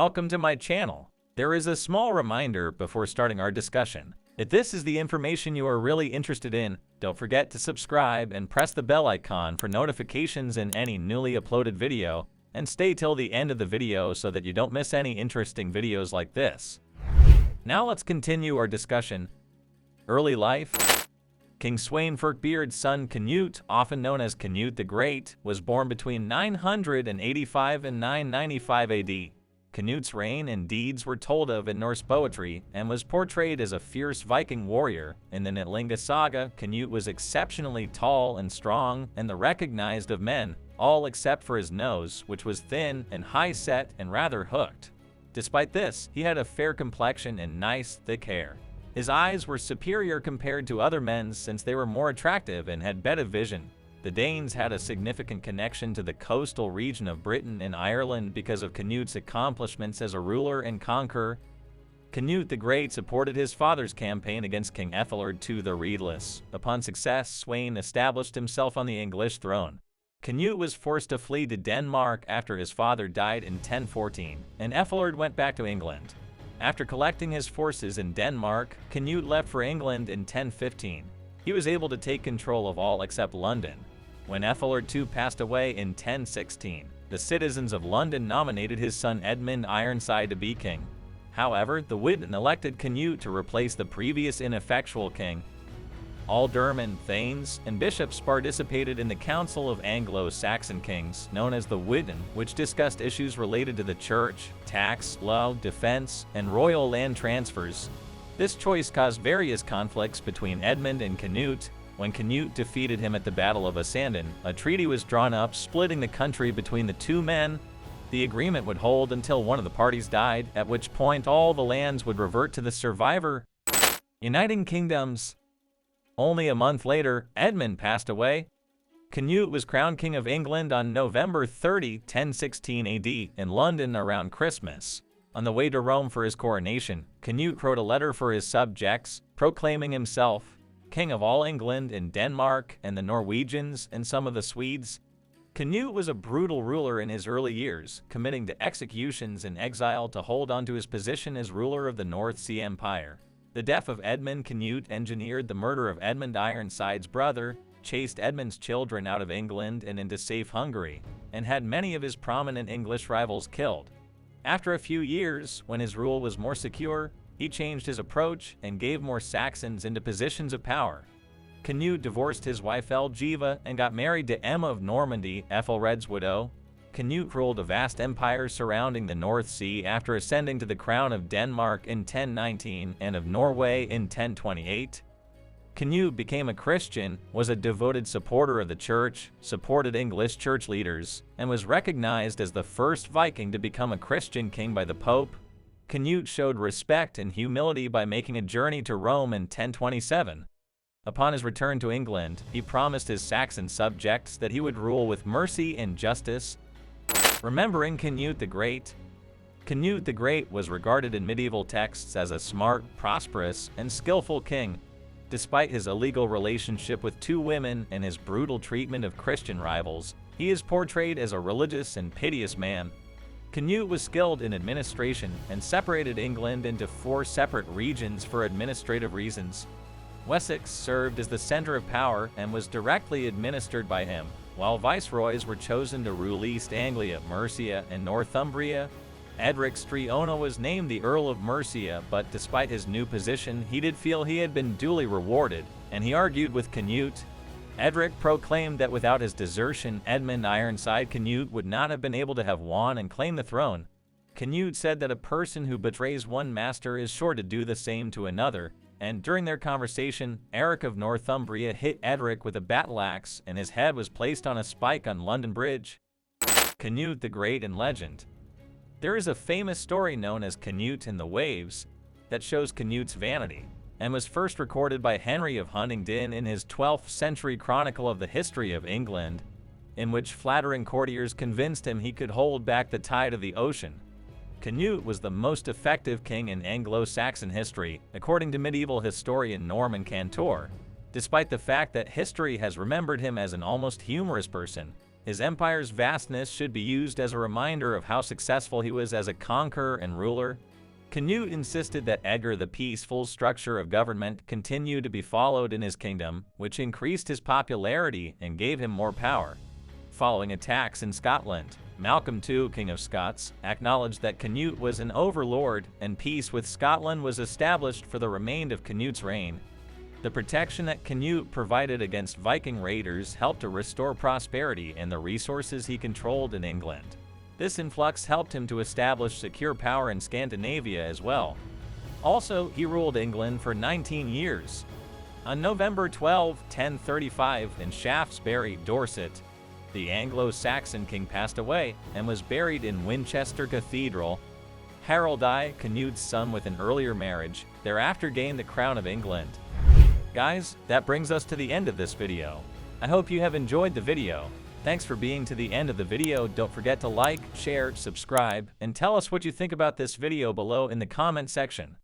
Welcome to my channel. There is a small reminder before starting our discussion. If this is the information you are really interested in, don't forget to subscribe and press the bell icon for notifications in any newly uploaded video, and stay till the end of the video so that you don't miss any interesting videos like this. Now let's continue our discussion. Early life. King Sweyn Forkbeard's son Cnut, often known as Cnut the Great, was born between 985 and 995 AD. Cnut's reign and deeds were told of in Norse poetry and was portrayed as a fierce Viking warrior. In the Cnut saga, Cnut was exceptionally tall and strong and the recognized of men, all except for his nose, which was thin and high-set and rather hooked. Despite this, he had a fair complexion and nice, thick hair. His eyes were superior compared to other men's since they were more attractive and had better vision. The Danes had a significant connection to the coastal region of Britain and Ireland because of Cnut's accomplishments as a ruler and conqueror. Cnut the Great supported his father's campaign against King Ethelred II the Reedless. Upon success, Sweyn established himself on the English throne. Cnut was forced to flee to Denmark after his father died in 1014, and Ethelred went back to England. After collecting his forces in Denmark, Cnut left for England in 1015. He was able to take control of all except London. When Ethelred II passed away in 1016, the citizens of London nominated his son Edmund Ironside to be king. However, the Witan elected Cnut to replace the previous ineffectual king. Ealdormen, thanes, and bishops participated in the Council of Anglo-Saxon Kings, known as the Witan, which discussed issues related to the church, tax, law, defense, and royal land transfers. This choice caused various conflicts between Edmund and Cnut. When Cnut defeated him at the Battle of Sandon, a treaty was drawn up splitting the country between the two men. The agreement would hold until one of the parties died, at which point all the lands would revert to the survivor. Uniting kingdoms. Only a month later, Edmund passed away. Cnut was crowned King of England on November 30, 1016 AD, in London around Christmas. On the way to Rome for his coronation, Cnut wrote a letter for his subjects, proclaiming himself King of all England and Denmark and the Norwegians and some of the Swedes. Cnut was a brutal ruler in his early years, committing to executions and exile to hold on to his position as ruler of the North Sea Empire. The death of Edmund Cnut engineered the murder of Edmund Ironside's brother, chased Edmund's children out of England and into safe Hungary, and had many of his prominent English rivals killed. After a few years, when his rule was more secure, he changed his approach and gave more Saxons into positions of power. Cnut divorced his wife Elgiva and got married to Emma of Normandy, Ethelred's widow. Cnut ruled a vast empire surrounding the North Sea after ascending to the crown of Denmark in 1019 and of Norway in 1028. Cnut became a Christian, was a devoted supporter of the church, supported English church leaders, and was recognized as the first Viking to become a Christian king by the Pope. Cnut showed respect and humility by making a journey to Rome in 1027. Upon his return to England, he promised his Saxon subjects that he would rule with mercy and justice. Remembering Cnut the Great. Cnut the Great was regarded in medieval texts as a smart, prosperous, and skillful king. Despite his illegal relationship with two women and his brutal treatment of Christian rivals, he is portrayed as a religious and piteous man. Cnut was skilled in administration and separated England into 4 separate regions for administrative reasons. Wessex served as the center of power and was directly administered by him, while viceroys were chosen to rule East Anglia, Mercia, and Northumbria. Edric Striona was named the Earl of Mercia, but despite his new position, he did feel he had been duly rewarded, and he argued with Cnut. Edric proclaimed that without his desertion, Edmund Ironside Cnut would not have been able to have won and claim the throne. Cnut said that a person who betrays one master is sure to do the same to another, and during their conversation, Eric of Northumbria hit Edric with a battle axe, and his head was placed on a spike on London Bridge. Cnut the Great in legend. There is a famous story known as Cnut and the Waves that shows Cnut's vanity, and was first recorded by Henry of Huntingdon in his 12th century chronicle of the history of England, in which flattering courtiers convinced him he could hold back the tide of the ocean. Cnut was the most effective king in Anglo-Saxon history, according to medieval historian Norman Cantor. Despite the fact that history has remembered him as an almost humorous person, His empire's vastness should be used as a reminder of how successful he was as a conqueror and ruler. Cnut insisted that Edgar the Peaceful's structure of government continue to be followed in his kingdom, which increased his popularity and gave him more power. Following attacks in Scotland, Malcolm II, King of Scots, acknowledged that Cnut was an overlord, and peace with Scotland was established for the remainder of Cnut's reign. The protection that Cnut provided against Viking raiders helped to restore prosperity and the resources he controlled in England. This influx helped him to establish secure power in Scandinavia as well. Also, he ruled England for 19 years. On November 12, 1035, in Shaftesbury, Dorset, the Anglo-Saxon king passed away and was buried in Winchester Cathedral. Harold I, Cnut's son with an earlier marriage, thereafter gained the crown of England. Guys, that brings us to the end of this video. I hope you have enjoyed the video. Thanks for being to the end of the video. Don't forget to like, share, subscribe, and tell us what you think about this video below in the comment section.